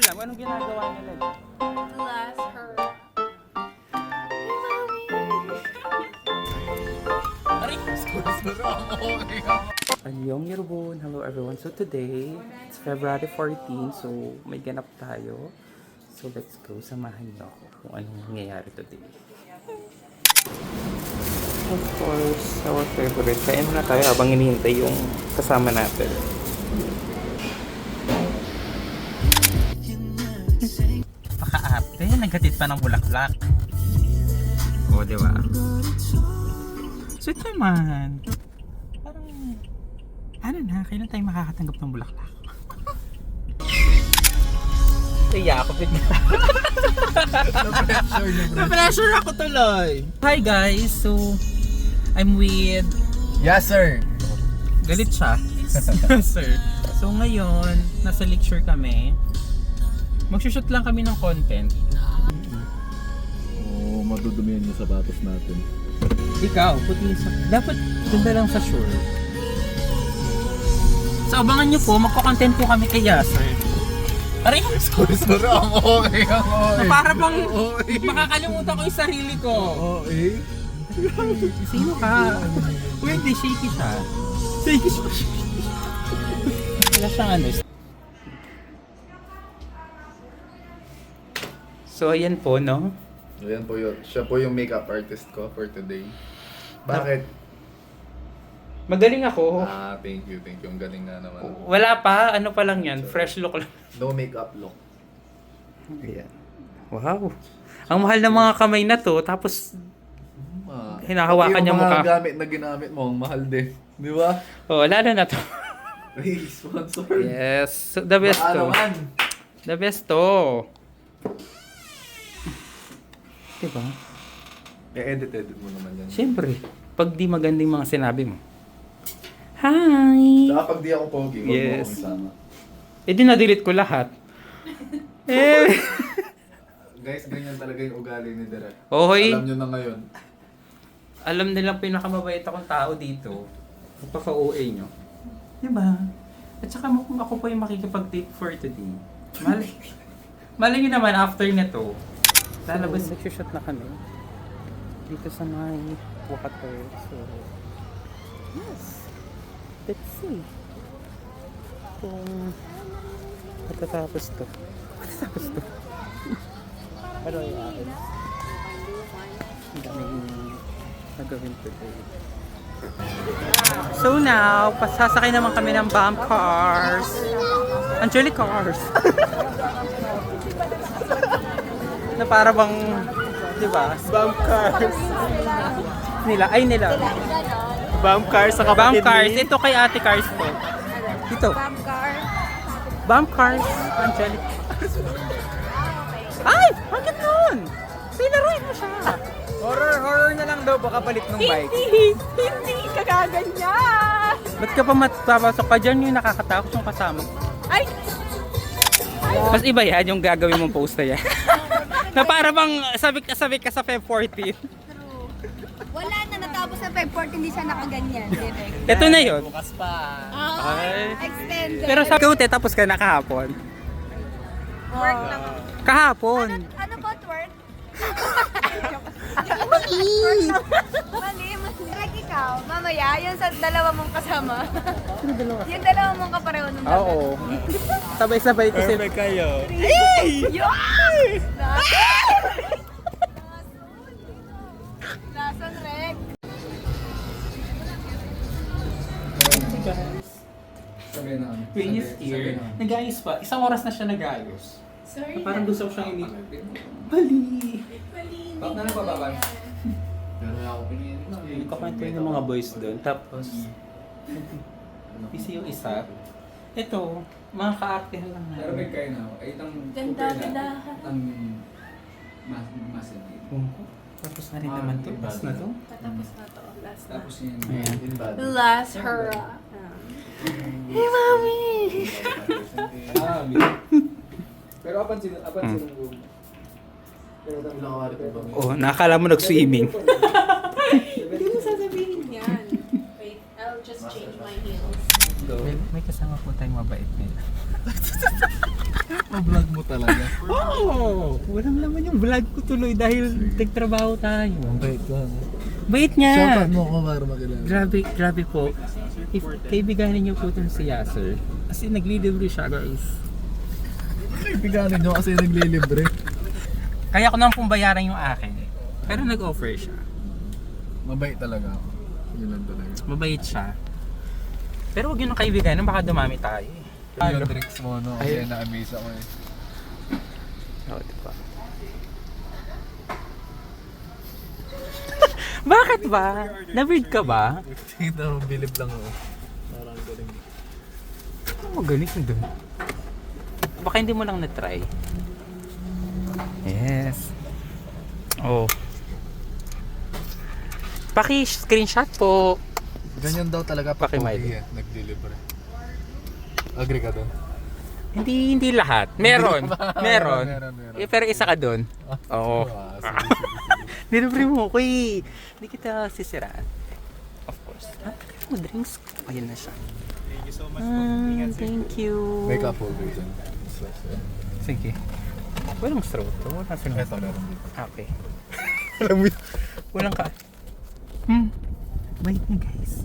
alam anong ginagawa nila. Last her. Annyeong Yerbon! Hello everyone! So today, it's February 14, so may ganap tayo. So let's go, samahan niyo ako kung anong nangyayari today. Of course, our favorite. Kain muna tayo habang hinihintay yung kasama natin. Paka-ate, naghatid pa ng bulaklak. O, di ba? Sweet naman. Parang, ano na, kailan tayo makakatanggap ng bulaklak? Kaya ako bigla. Na-pressure ako tuloy. Hi guys, so I'm with... Yes, sir. Galit siya. Yes, sir. So ngayon, nasa lecture kami. Magsushoot lang kami ng content. Oo, madudumihan yung sapatos natin. Ikaw, puti sa... Dapat ganda lang sa shore. So abangan nyo po, magko-content po kami kay Yasser. Aray! Sorry, ang okay, ang okay. Para bang makakalimutan ko yung sarili ko. Okay. Sino ka? Uy, hindi, shaky siya. Shaky siya. Wala siyang ano. So, ayan po, no? Ayan po yun. Siya po yung makeup artist ko for today. Bakit? Magaling ako. Thank you. Ang galing nga naman. Wala pa, ano pa lang yan, fresh look lang. No makeup look. Ayan. Wow. Ang mahal ng mga kamay na to, tapos hinahawakan niya mukha. Yung mga gamit na ginamit mo, ang mahal din. Di ba? Oh, lalo na to. Hey, sponsor. Yes, so the best Baka to. naman. The best to. Diba? E-edit mo naman yan. Siyempre, pag di magandang mga sinabi mo. Hi! Saka pag di ako pogi, huwag mo Yes. akong isama. Eh di na-delete ko lahat. Eh. Guys, ganyan talaga yung ugali ni Derek. Ohoy. Alam nyo na ngayon. Alam nilang pinakamabait akong tao dito. Pagka-OA nyo. Diba? At saka kung ako po yung makikipag-date for today. Malay nyo naman after nito. Lalabas, nagsushoot na kami. Dito sa may water. So, yes. Let's see. Kung matatapos to. Ano yung akin? Ang daming nagawin today. So now, pasasakay naman kami ng bomb cars. Angelic cars. Na para bang, di ba? Bomb cars. Nila. Bomb cars sa Bomb kapatid cars. ni... Ito kay ate cars to. Ito. Bomb car. Bomb cars. Angelic. Ay! Bakit nun? Pinaruin mo siya. Horror na lang daw, baka palit ng bike. Hindi ka gaganyan. Ba't ka pa papasok ka dyan yung nakakatakot yung kasama? Ay! Mas iba yan yung gagawin mong post na yan. Na para bang sabik ka sa Feb 14. Wala na, natapos sa Feb 14, hindi siya nakaganyan. Direk. Ito na yun. Bukas pa. Ay. Extended. Pero sa ikaw, tapos ka na kahapon. Work lang. Kahapon. Ano ba, twerk? Mali. Mali. Like ikaw, mamaya, yun sa dalawa mong kasama. Yung dalawa mong kapareho nung Oo. Sabay-sabay kasi. Perfect kayo. Yun! Lason, Rek. Sabi na ano. Queen is here. Nag-ayos pa. Isang oras na siya nag-ayos. Sorry. Parang gusto ko siyang Mali. Bakit na nagpababas? Pero ako pinili. Nagkakwento yung mga boys doon. Tapos, busy yung isa. Ito, mga ka-artehan lang Pero may kayo na, ay itang Ganda, ganda. Ang masin. Tapos na rin naman to. Tapos na to. Tatapos na to. Last na. Tapos yun. Ayan. Last hurrah. Hey, mami! Pero apansin ng room. Pero kami lang kawari ko ba? Oh, nakakala mo nag-swimming. Hindi mo sasabihin yan. Wait, I'll just change my heels. May kasama po tayong mabait nila. Ma-vlog mo talaga. Oo! Walang laman yung vlog ko tuloy dahil nagtrabaho tayo. Bait ka. Bait niya! Shoutout mo ako para makilala. Grabe po. If kaibiganin niyo po itong si Yasser, kasi naglilibre siya guys. Kaibiganin nyo kasi naglilibre. Kaya ko nang pong bayaran yung akin. Pero nag-offer siya. Mabait talaga ako. Yun lang talaga. Mabait siya. Pero huwag yun ang kaibiganin, baka dumami tayo eh. Yung drinks mo, no? Kaya na-amaze ako eh. Oo, diba? Bakit ba? Na-weird ka ba? Tingnan mo, bilib lang ako. Parang galing. Ano magaling doon? Baka hindi mo lang na-try. Yes. Oh. Paki-screenshot po. Ganyan daw talaga pag Pakimay. pogi eh, nag-deliver. Agree ka doon? Hindi lahat. Meron. Meron. Meron. Eh, pero isa ka doon. Oo. Delivery mo ko eh. Hindi kita sisiraan. Of course. Ah, mo drinks. Ayun na siya. Thank you so much po. Thank you. Make up holder dyan. Sige. Walang straw to. Walang straw. Ito meron dito. Okay. Alam mo yun? Walang ka. Bait niya guys.